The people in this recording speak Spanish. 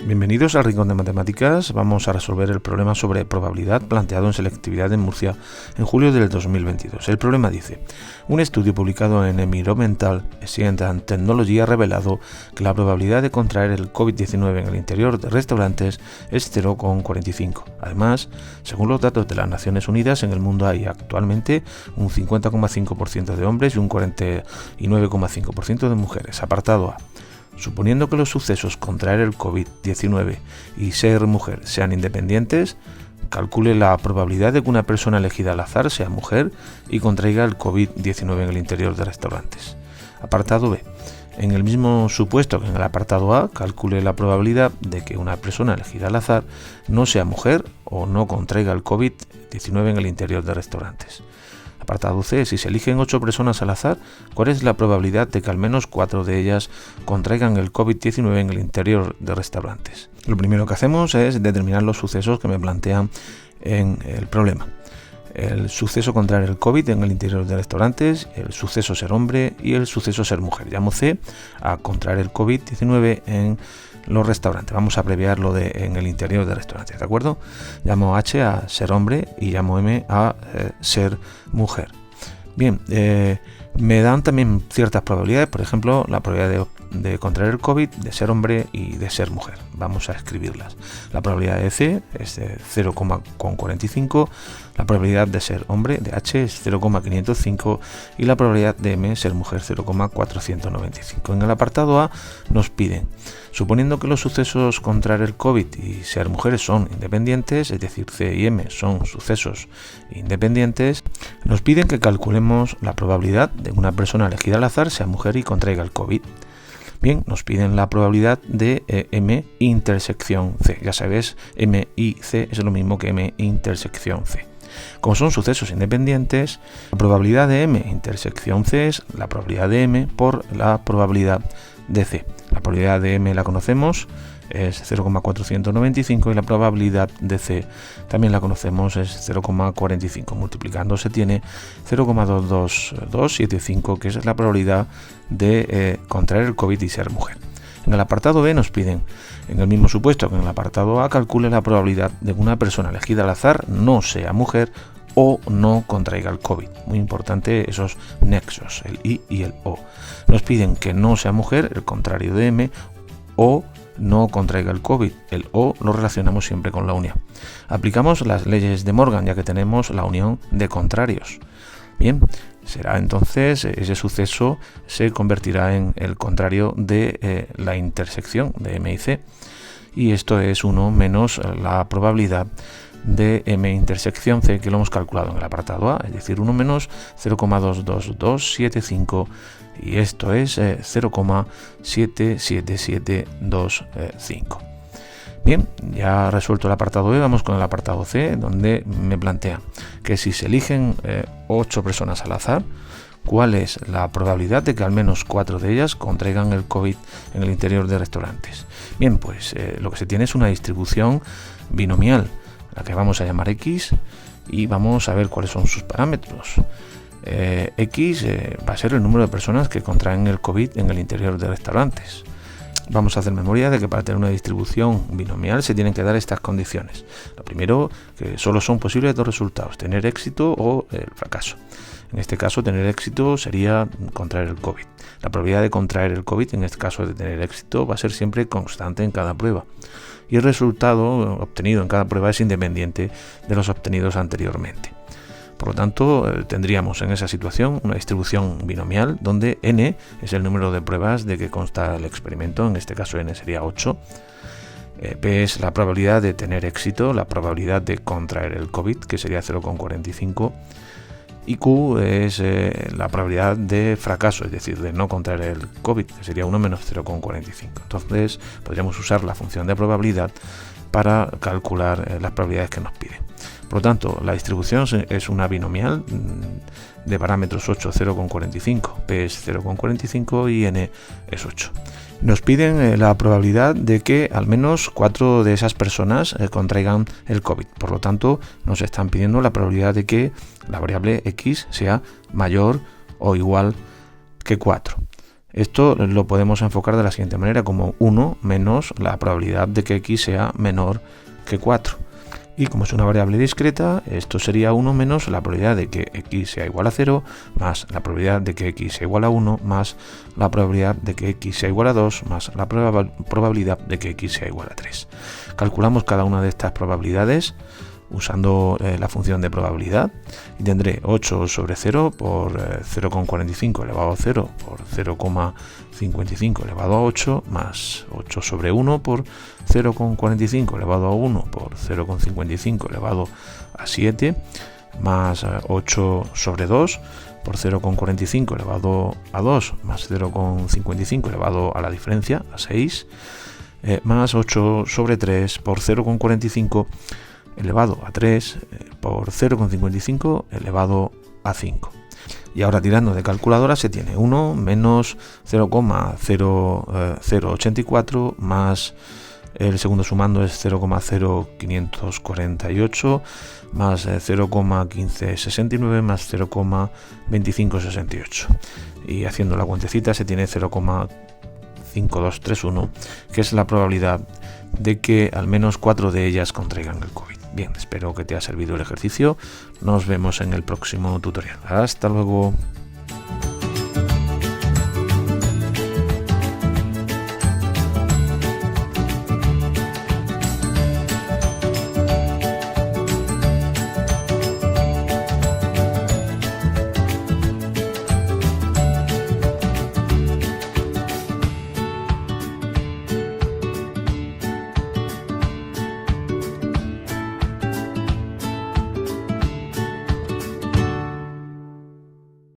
Bienvenidos al Rincón de Matemáticas. Vamos a resolver el problema sobre probabilidad planteado en selectividad en Murcia en julio del 2022. El problema dice: un estudio publicado en Environmental Science and Technology ha revelado que la probabilidad de contraer el COVID-19 en el interior de restaurantes es 0,45. Además, según los datos de las Naciones Unidas, en el mundo hay actualmente un 50,5% de hombres y un 49,5% de mujeres. Apartado A. Suponiendo que los sucesos contraer el COVID-19 y ser mujer sean independientes, calcule la probabilidad de que una persona elegida al azar sea mujer y contraiga el COVID-19 en el interior de restaurantes. Apartado B. En el mismo supuesto que en el apartado A, calcule la probabilidad de que una persona elegida al azar no sea mujer o no contraiga el COVID-19 en el interior de restaurantes. Apartado C. Si se eligen 8 personas al azar, ¿cuál es la probabilidad de que al menos 4 de ellas contraigan el COVID-19 en el interior de restaurantes? Lo primero que hacemos es determinar los sucesos que me plantean en el problema. El suceso contraer el COVID en el interior de restaurantes, el suceso ser hombre y el suceso ser mujer. Llamo C a contraer el COVID-19 en los restaurantes. Vamos a abreviarlo de en el interior de restaurantes, ¿de acuerdo? Llamo H a ser hombre y llamo M a ser mujer. Bien, me dan también ciertas probabilidades, por ejemplo, la probabilidad de contraer el COVID, de ser hombre y de ser mujer. Vamos a escribirlas. La probabilidad de C es de 0,45, la probabilidad de ser hombre de H es 0,505 y la probabilidad de M ser mujer 0,495. En el apartado A nos piden, suponiendo que los sucesos contraer el COVID y ser mujeres son independientes, es decir, C y M son sucesos independientes, nos piden que calculemos la probabilidad de que una persona elegida al azar sea mujer y contraiga el COVID. Bien, nos piden la probabilidad de M intersección C. Ya sabes, M y C es lo mismo que M intersección C. Como son sucesos independientes, la probabilidad de M intersección C es la probabilidad de M por la probabilidad de C. La probabilidad de M la conocemos, es 0,495 y la probabilidad de C también la conocemos, es 0,45. Multiplicando se tiene 0,22275, que es la probabilidad de contraer el COVID y ser mujer. En el apartado B nos piden, en el mismo supuesto que en el apartado A, calcule la probabilidad de que una persona elegida al azar no sea mujer o no contraiga el COVID. Muy importante esos nexos, el I y el O. Nos piden que no sea mujer, el contrario de M, o no contraiga el COVID. El O lo relacionamos siempre con la unión. Aplicamos las leyes de Morgan, ya que tenemos la unión de contrarios. Bien, será entonces ese suceso se convertirá en el contrario de la intersección de M y C. Y esto es 1 menos la probabilidad de M intersección C, que lo hemos calculado en el apartado A, es decir, 1 menos 0,22275, y esto es 0,77725. Bien, ya resuelto el apartado B, vamos con el apartado C, donde me plantea que si se eligen 8 personas al azar, ¿cuál es la probabilidad de que al menos 4 de ellas contraigan el COVID en el interior de restaurantes? Bien, pues lo que se tiene es una distribución binomial, la que vamos a llamar X, y vamos a ver cuáles son sus parámetros. X va a ser el número de personas que contraen el COVID en el interior de restaurantes. Vamos a hacer memoria de que para tener una distribución binomial se tienen que dar estas condiciones. Lo primero, que solo son posibles 2 resultados, tener éxito o el fracaso. En este caso, tener éxito sería contraer el COVID. La probabilidad de contraer el COVID, en este caso de tener éxito, va a ser siempre constante en cada prueba. Y el resultado obtenido en cada prueba es independiente de los obtenidos anteriormente. Por lo tanto, tendríamos en esa situación una distribución binomial donde n es el número de pruebas de que consta el experimento, en este caso n sería 8. P es la probabilidad de tener éxito, la probabilidad de contraer el COVID, que sería 0,45. Y Q es la probabilidad de fracaso, es decir, de no contraer el COVID, que sería 1 menos 0,45. Entonces, podríamos usar la función de probabilidad para calcular las probabilidades que nos piden. Por lo tanto, la distribución es una binomial de parámetros 8, 0,45, P es 0,45 y N es 8. Nos piden la probabilidad de que al menos 4 de esas personas contraigan el COVID. Por lo tanto, nos están pidiendo la probabilidad de que la variable X sea mayor o igual que 4. Esto lo podemos enfocar de la siguiente manera, como 1 menos la probabilidad de que x sea menor que 4. Y como es una variable discreta, esto sería 1 menos la probabilidad de que x sea igual a 0, más la probabilidad de que x sea igual a 1, más la probabilidad de que x sea igual a 2, más la probabilidad de que x sea igual a 3. Calculamos cada una de estas probabilidades usando la función de probabilidad y tendré 8 sobre 0 por 0,45 elevado a 0 por 0,55 elevado a 8 más 8 sobre 1 por 0,45 elevado a 1 por 0,55 elevado a 7 más 8 sobre 2 por 0,45 elevado a 2 más 0,55 elevado a la diferencia a 6 más 8 sobre 3 por 0,45 elevado a 3 por 0,55 elevado a 5. Y ahora tirando de calculadora se tiene 1 menos 0,0084 más el segundo sumando es 0,0548 más 0,1569 más 0,2568. Y haciendo la cuentecita se tiene 0,5231, que es la probabilidad de que al menos 4 de ellas contraigan el COVID. Bien, espero que te haya servido el ejercicio. Nos vemos en el próximo tutorial. Hasta luego.